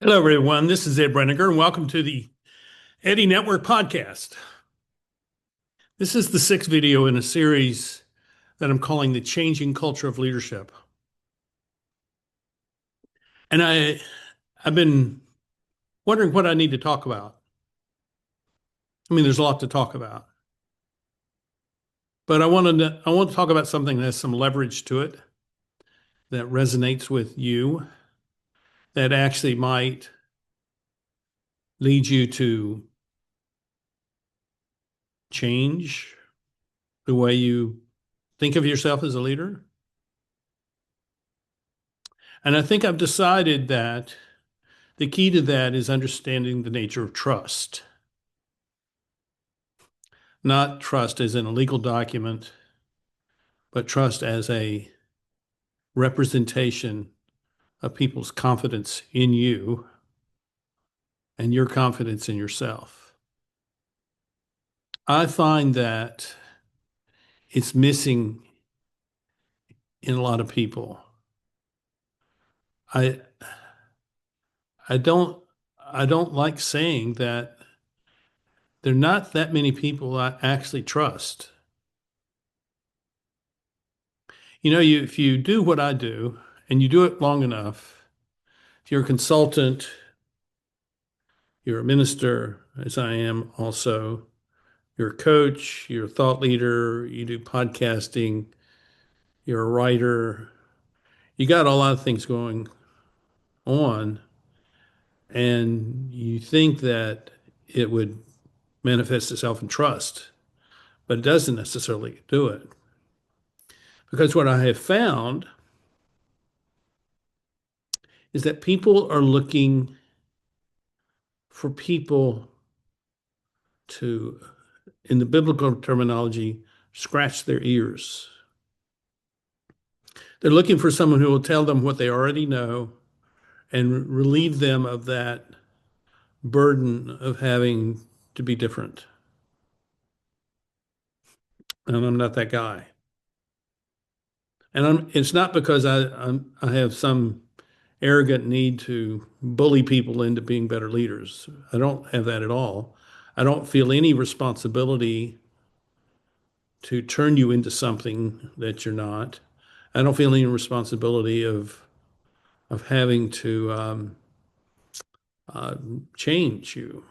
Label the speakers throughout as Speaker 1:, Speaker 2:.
Speaker 1: Hello, everyone. This is Ed Brenniger, and welcome to the Eddy Network podcast. This is the sixth video in a series that I'm calling The Changing Culture of Leadership. And I've been wondering what I need to talk about. I mean, there's a lot to talk about, but I want to talk about something that has some leverage to it, that resonates with you, that actually might lead you to change the way you think of yourself as a leader. And I think I've decided that the key to that is understanding the nature of trust. Not trust as in a legal document, but trust as a representation of people's confidence in you and your confidence in yourself. I find that it's missing in a lot of people. I I don't I don't like saying that there are not that many people I actually trust. If you do what I do and you do it long enough, if you're a consultant, you're a minister, as I am also, you're a coach, you're a thought leader, you do podcasting, you're a writer, you got a lot of things going on, and you think that it would manifest itself in trust, but it doesn't necessarily do it. Because what I have found is that people are looking for people to, in the biblical terminology, scratch their ears. They're looking for someone who will tell them what they already know and relieve them of that burden of having to be different. And I'm not that guy. And it's not because I have some arrogant need to bully people into being better leaders. I don't have that at all. I don't feel any responsibility to turn you into something that you're not. I don't feel any responsibility of having to uh, change you.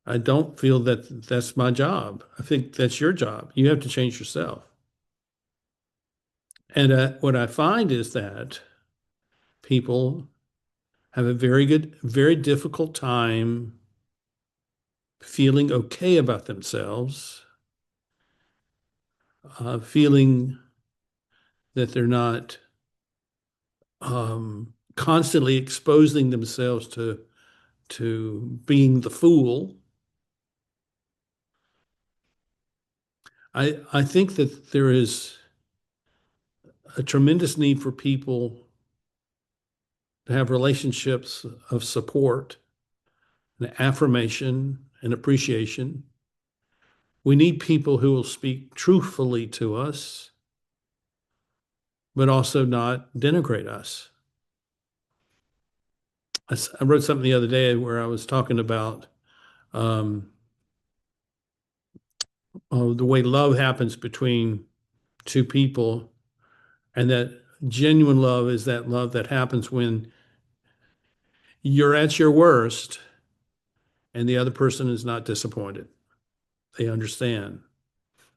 Speaker 1: I don't feel that that's my job. I think that's your job. You have to change yourself. And what I find is that people have a very difficult time feeling okay about themselves, feeling that they're not constantly exposing themselves to being the fool. I think that there is a tremendous need for people to have relationships of support and affirmation and appreciation. We need people who will speak truthfully to us, but also not denigrate us. I wrote something the other day where I was talking about um, the way love happens between two people, and that genuine love is that love that happens when you're at your worst and the other person is not disappointed. They understand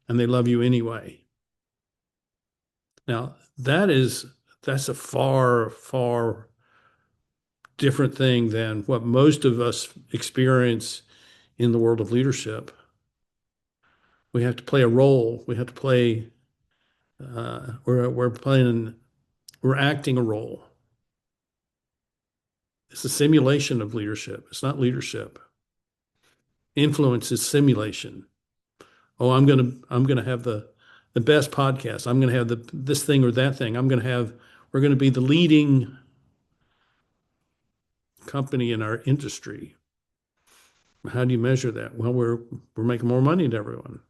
Speaker 1: and they love you anyway. Now, that's a far different thing than what most of us experience in the world of leadership. We have to play a role. We have to play. We're acting a role. It's a simulation of leadership. It's not leadership. Influence is simulation. Oh, I'm gonna have the best podcast. I'm gonna have this thing or that thing. We're gonna be the leading company in our industry. How do you measure that? Well, we're making more money than everyone.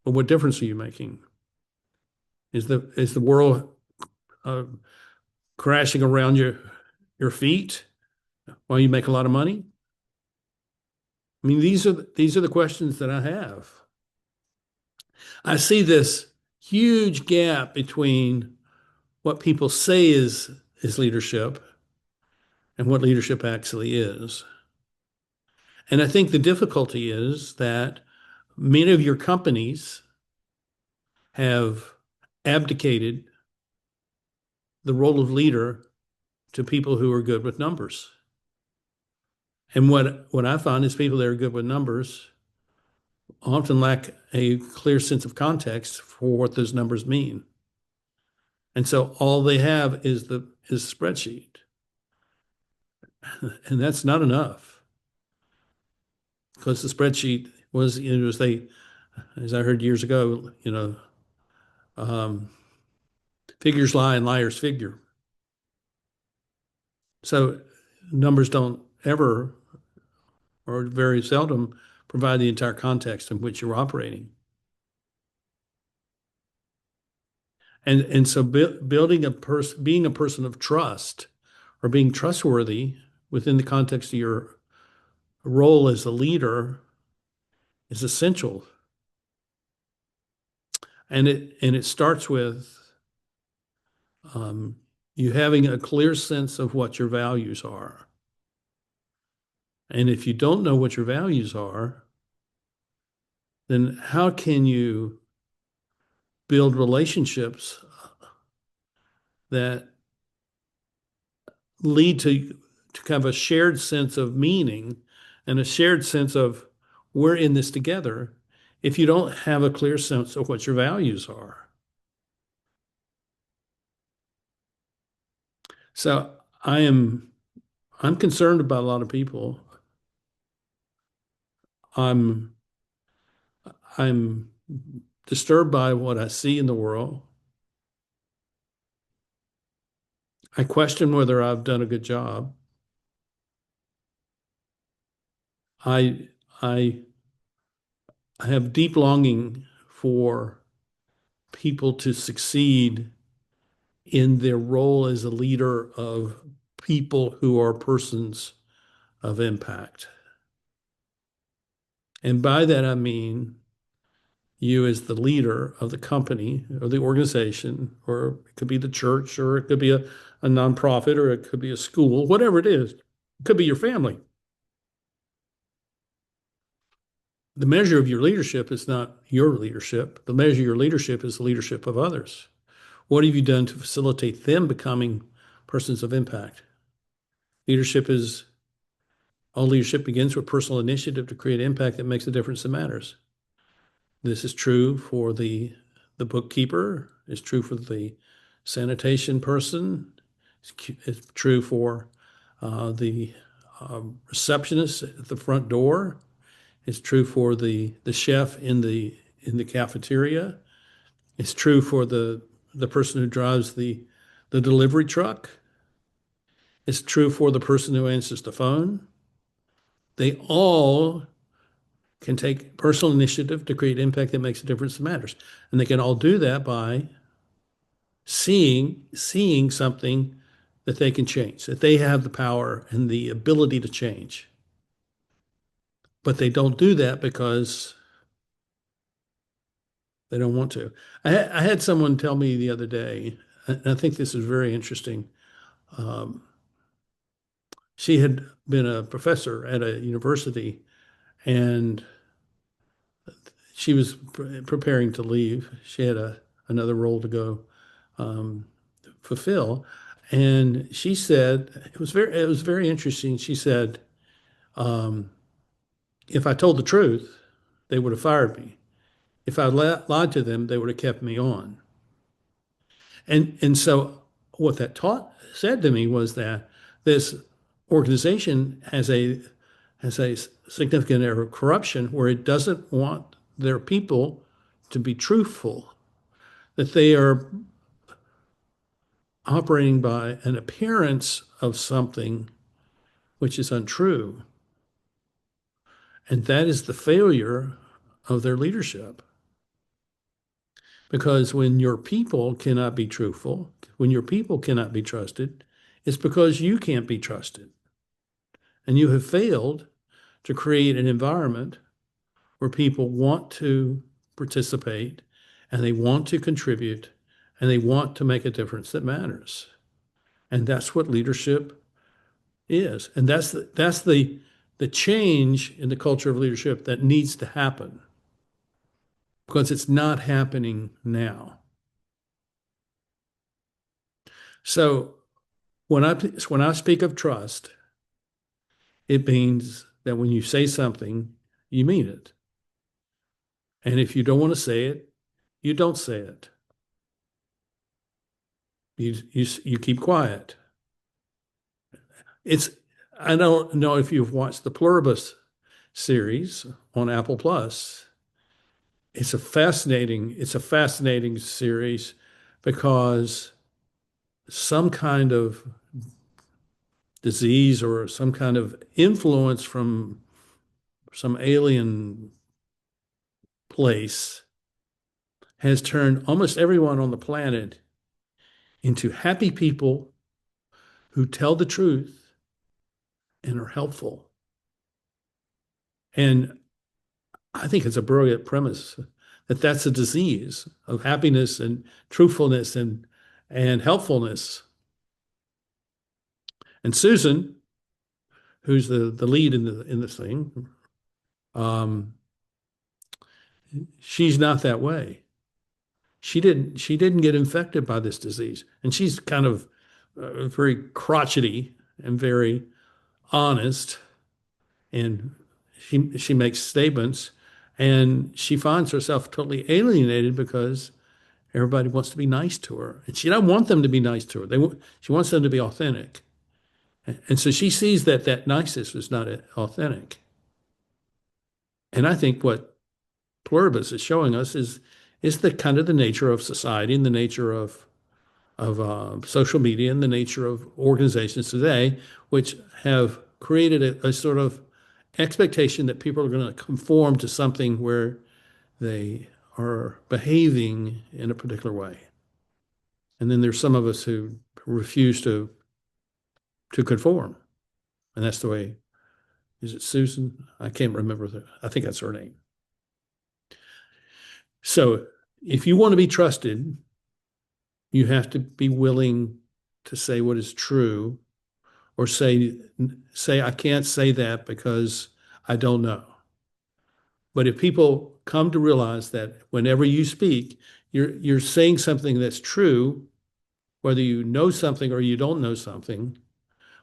Speaker 1: But what difference are you making? Is the world uh, crashing around you your feet while you make a lot of money? I mean, these are the questions that I have. I see this huge gap between what people say is leadership and what leadership actually is. And I think the difficulty is that many of your companies have abdicated the role of leader to people who are good with numbers. And what I find is people that are good with numbers often lack a clear sense of context for what those numbers mean. And so all they have is the spreadsheet. And that's not enough because the spreadsheet was, as they, as I heard years ago, um, figures lie and liars figure. So numbers don't ever or very seldom provide the entire context in which you're operating. And so building a person, being a person of trust or being trustworthy within the context of your role as a leader is essential. And it starts with um, you having a clear sense of what your values are. And if you don't know what your values are, then how can you build relationships that lead to kind of a shared sense of meaning and a shared sense of we're in this together if you don't have a clear sense of what your values are? So I'm concerned about a lot of people. I'm I'm disturbed by what I see in the world. I question whether I've done a good job. I I I have deep longing for people to succeed in their role as a leader of people who are persons of impact. And by that I mean you as the leader of the company or the organization, or it could be the church, or it could be a nonprofit, or it could be a school, whatever it is. It could be your family. The measure of your leadership is not your leadership. The measure of your leadership is the leadership of others. What have you done to facilitate them becoming persons of impact? Leadership is All leadership begins with personal initiative to create impact that makes a difference that matters. This is true for the bookkeeper, it's true for the sanitation person, it's true for the receptionist at the front door, it's true for the chef in the cafeteria, it's true for the person who drives the delivery truck, it's true for the person who answers the phone. They all can take personal initiative to create impact that makes a difference that matters. And they can all do that by seeing something that they can change, that they have the power and the ability to change. But they don't do that because they don't want to. I had someone tell me the other day, and I think this is very interesting. Um, she had been a professor at a university, and she was preparing to leave. She had another role to go um, fulfill. And she said it was very interesting. She said, um, if I told the truth, they would have fired me. If I lied to them, they would have kept me on. And so what that taught said to me was that this organization has a significant area of corruption where it doesn't want their people to be truthful, that they are operating by an appearance of something which is untrue. And that is the failure of their leadership. Because when your people cannot be truthful, when your people cannot be trusted, It's because you can't be trusted. And you have failed to create an environment where people want to participate and they want to contribute and they want to make a difference that matters. And that's what leadership is. And that's the change in the culture of leadership that needs to happen because it's not happening now. So when I speak of trust, it means that when you say something, you mean it. And if you don't want to say it, you don't say it. You keep quiet. It's I don't know if you've watched the Pluribus series on Apple Plus. It's a fascinating series because some kind of disease or some kind of influence from some alien place has turned almost everyone on the planet into happy people who tell the truth and are helpful. And I think it's a brilliant premise that that's a disease of happiness and truthfulness and helpfulness. And Susan, who's the lead in the thing, um, she's not that way. She didn't get infected by this disease, and she's kind of very crotchety and very honest, and she makes statements, and she finds herself totally alienated because everybody wants to be nice to her, and she doesn't want them to be nice to her. She wants them to be authentic, and so she sees that that niceness is not authentic. And I think what Pluribus is showing us is the kind of the nature of society and the nature of social media and the nature of organizations today, which have created a sort of expectation that people are going to conform to something where they are behaving in a particular way. And then there's some of us who refuse to conform. And that's the way, is it Susan? I can't remember I think that's her name. So if you want to be trusted, you have to be willing to say what is true or say I can't say that because I don't know. But if people come to realize that whenever you speak, you're saying something that's true, whether you know something or you don't know something,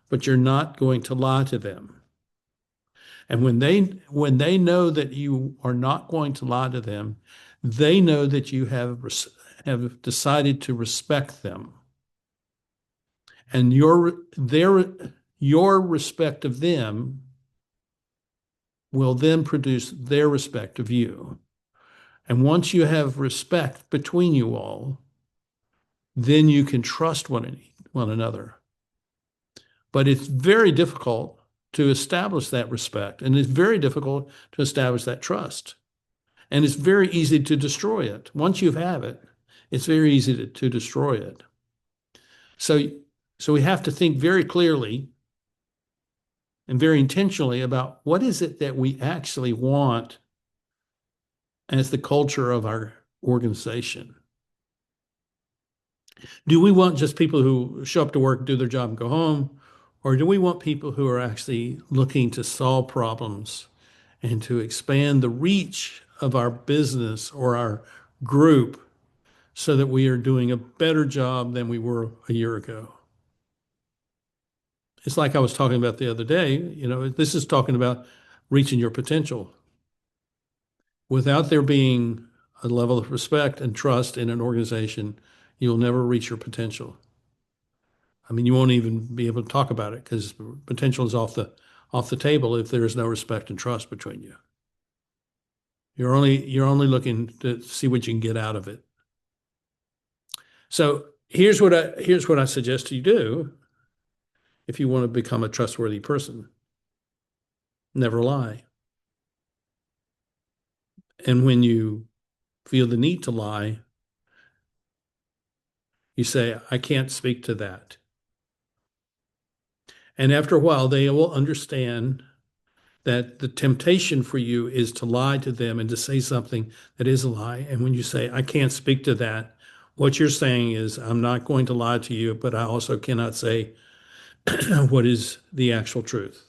Speaker 1: but you're not going to lie to them. And when they know that you are not going to lie to them, they know that you have decided to respect them. And your respect of them will then produce their respect of you. And once you have respect between you all, then you can trust one another. But it's very difficult to establish that respect, and it's very difficult to establish that trust. And it's very easy to destroy it. Once you have it, it's very easy to destroy it. So, so we have to think very clearly and very intentionally about what is it that we actually want as the culture of our organization. Do we want just people who show up to work, do their job, and go home? Or do we want people who are actually looking to solve problems and to expand the reach of our business or our group so that we are doing a better job than we were a year ago? It's like I was talking about the other day, this is talking about reaching your potential. Without there being a level of respect and trust in an organization, you'll never reach your potential. I mean, you won't even be able to talk about it because potential is off the table if there is no respect and trust between you. You're only looking to see what you can get out of it. So here's what I suggest you do if you want to become a trustworthy person. Never lie. And when you feel the need to lie, you say, I can't speak to that. And after a while, they will understand that the temptation for you is to lie to them and to say something that is a lie. And when you say, I can't speak to that, what you're saying is, I'm not going to lie to you, but I also cannot say what is the actual truth.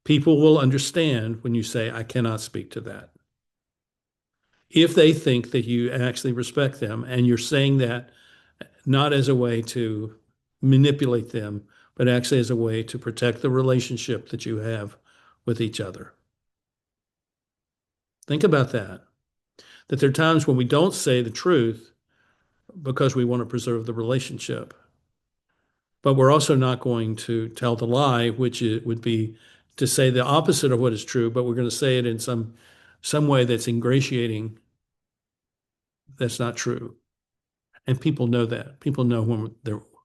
Speaker 1: People will understand when you say, I cannot speak to that. If they think that you actually respect them and you're saying that not as a way to manipulate them, but actually as a way to protect the relationship that you have with each other. Think about that. That there are times when we don't say the truth because we want to preserve the relationship. But we're also not going to tell the lie, which would be to say the opposite of what is true, but we're going to say it in some way that's ingratiating, that's not true. And people know that. People know when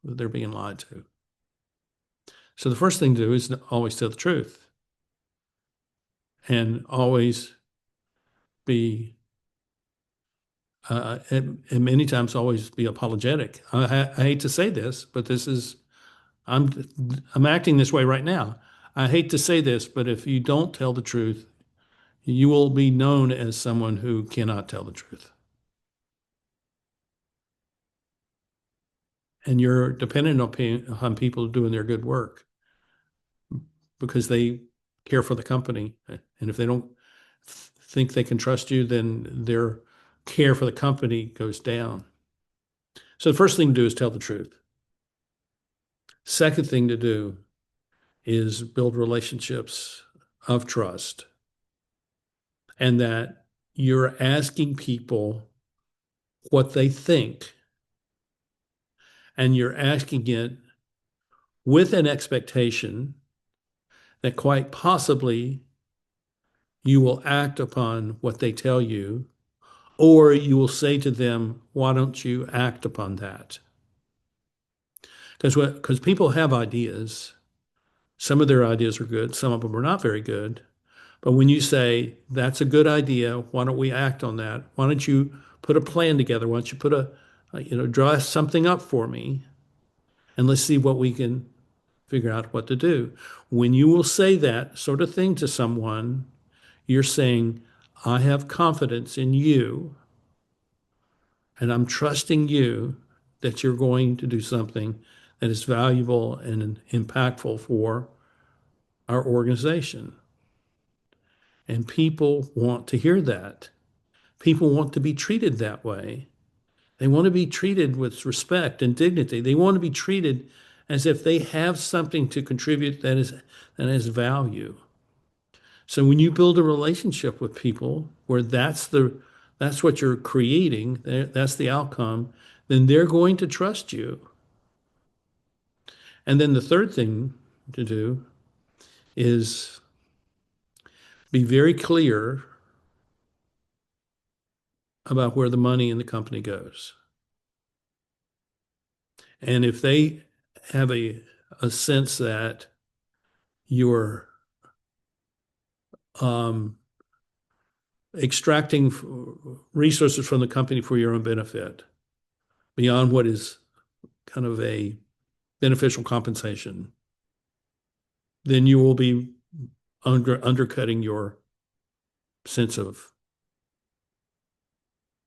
Speaker 1: they're being lied to. So the first thing to do is always tell the truth and always be and many times always be apologetic. I hate to say this, but this is I'm I'm acting this way right now. I hate to say this, but if you don't tell the truth, you will be known as someone who cannot tell the truth. And you're dependent on people doing their good work because they care for the company. And if they don't think they can trust you, then their care for the company goes down. So the first thing to do is tell the truth. Second thing to do is build relationships of trust and that you're asking people what they think and you're asking it with an expectation that quite possibly you will act upon what they tell you, or you will say to them, why don't you act upon that? Because people have ideas. Some of their ideas are good, some of them are not very good. But when you say, that's a good idea, why don't we act on that? Why don't you put a plan together? Why don't you draw something up for me and let's see what we can figure out what to do. When you will say that sort of thing to someone, you're saying, I have confidence in you and I'm trusting you that you're going to do something that is valuable and impactful for our organization. And people want to hear that. People want to be treated that way. They want to be treated with respect and dignity. They want to be treated as if they have something to contribute that has value. So when you build a relationship with people where that's what you're creating, that's the outcome, then they're going to trust you. And then the third thing to do is be very clear about where the money in the company goes. And if they have a sense that you're um, extracting resources from the company for your own benefit beyond what is kind of a beneficial compensation, then you will be undercutting your sense of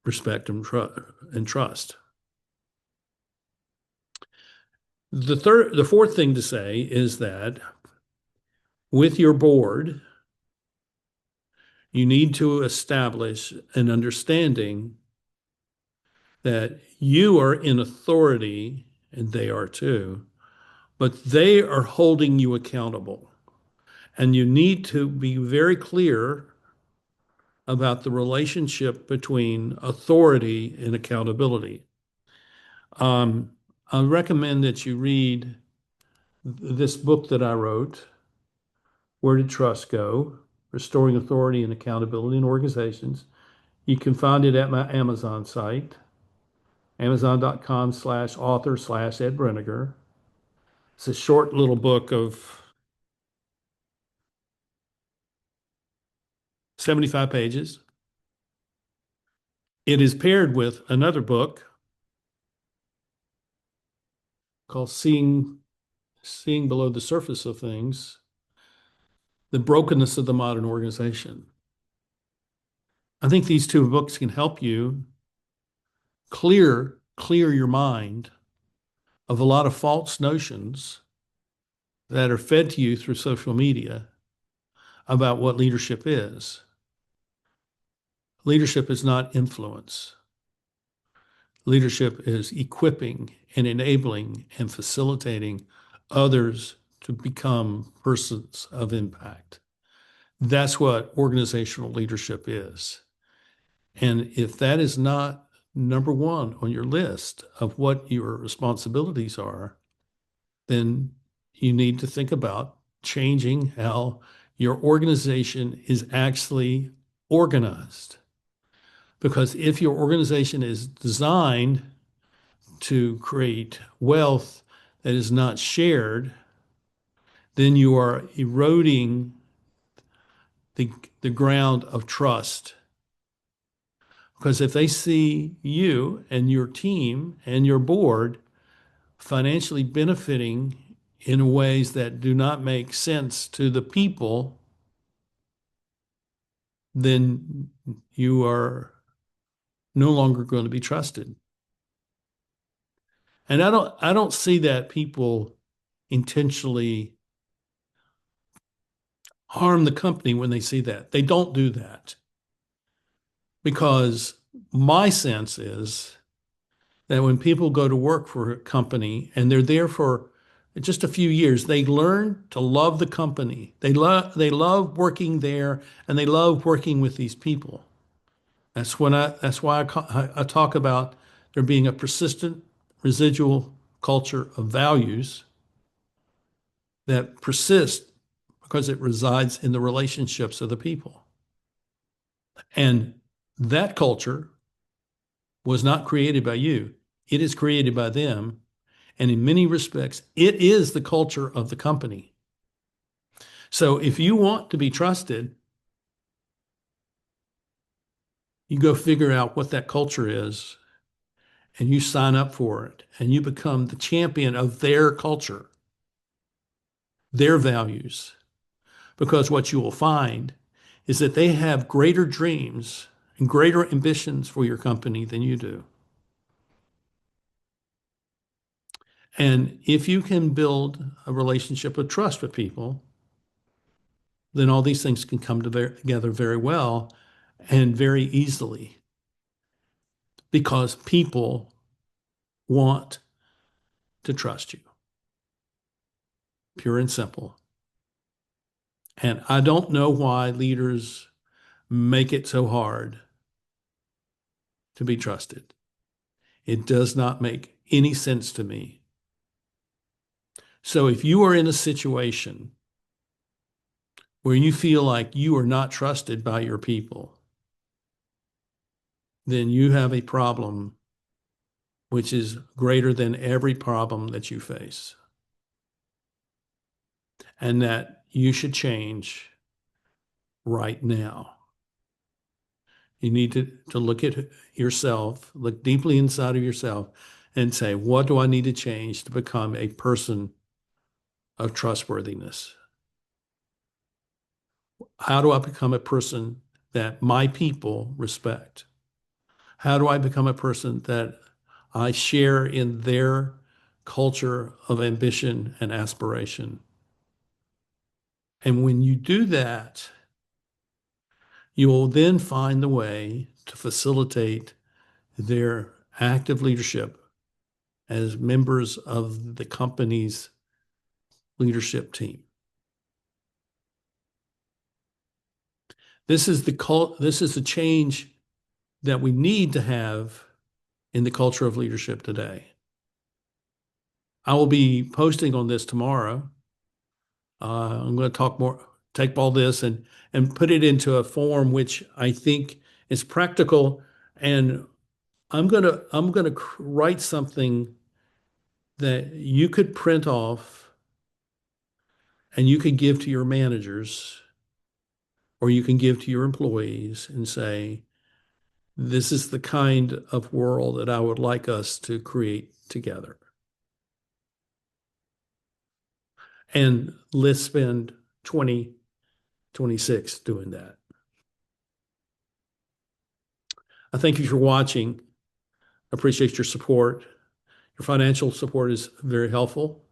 Speaker 1: respect and trust. The fourth thing to say is that with your board, you need to establish an understanding that you are in authority and they are too, but they are holding you accountable. And you need to be very clear about the relationship between authority and accountability. Um, I recommend that you read this book that I wrote, Where Did Trust Go? Restoring Authority and Accountability in Organizations. You can find it at my Amazon site, amazon.com/author/Ed Breniger. It's a short little book of 75 pages. It is paired with another book called seeing below the surface of things, the brokenness of the modern organization. I think these two books can help you clear your mind of a lot of false notions that are fed to you through social media about what leadership is. Leadership is not influence. Leadership is equipping and enabling and facilitating others to become persons of impact. That's what organizational leadership is. And if that is not number one on your list of what your responsibilities are, then you need to think about changing how your organization is actually organized. Because if your organization is designed to create wealth that is not shared, then you are eroding the, the ground of trust. Because if they see you and your team and your board financially benefiting in ways that do not make sense to the people, then you are no longer going to be trusted. And I don't see that people intentionally harm the company when they see that. They don't do that because my sense is that when people go to work for a company and they're there for just a few years, they learn to love the company. They love working there and they love working with these people. That's why I talk about there being a persistent residual culture of values that persist because it resides in the relationships of the people. And that culture was not created by you. It is created by them. And in many respects, it is the culture of the company. So if you want to be trusted, you go figure out what that culture is and you sign up for it and you become the champion of their culture, their values. Because what you will find is that they have greater dreams and greater ambitions for your company than you do. And if you can build a relationship of trust with people, then all these things can come together very well and very easily because people want to trust you, pure and simple. And I don't know why leaders make it so hard to be trusted. It does not make any sense to me. So if you are in a situation where you feel like you are not trusted by your people, then you have a problem which is greater than every problem that you face, and that you should change right now. You need to look at yourself, look deeply inside of yourself, and say, what do I need to change to become a person of trustworthiness? How do I become a person that my people respect? How do I become a person that I share in their culture of ambition and aspiration? And when you do that, you will then find the way to facilitate their active leadership as members of the company's leadership team. This is the change that we need to have in the culture of leadership today. I will be posting on this tomorrow. I'm going to talk more, take all this and put it into a form which I think is practical. And I'm going to write something that you could print off and you could give to your managers or you can give to your employees and say, this is the kind of world that I would like us to create together. And let's spend 2026 doing that. I thank you for watching. I appreciate your support. Your financial support is very helpful,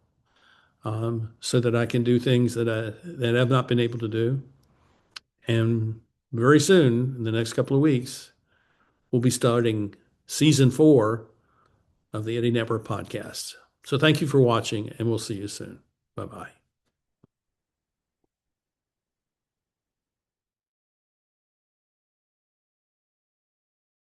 Speaker 1: so that I can do things that I've not been able to do. And very soon, in the next couple of weeks, we'll be starting season 4 of the Eddy Network podcast. So thank you for watching, and we'll see you soon. Bye bye.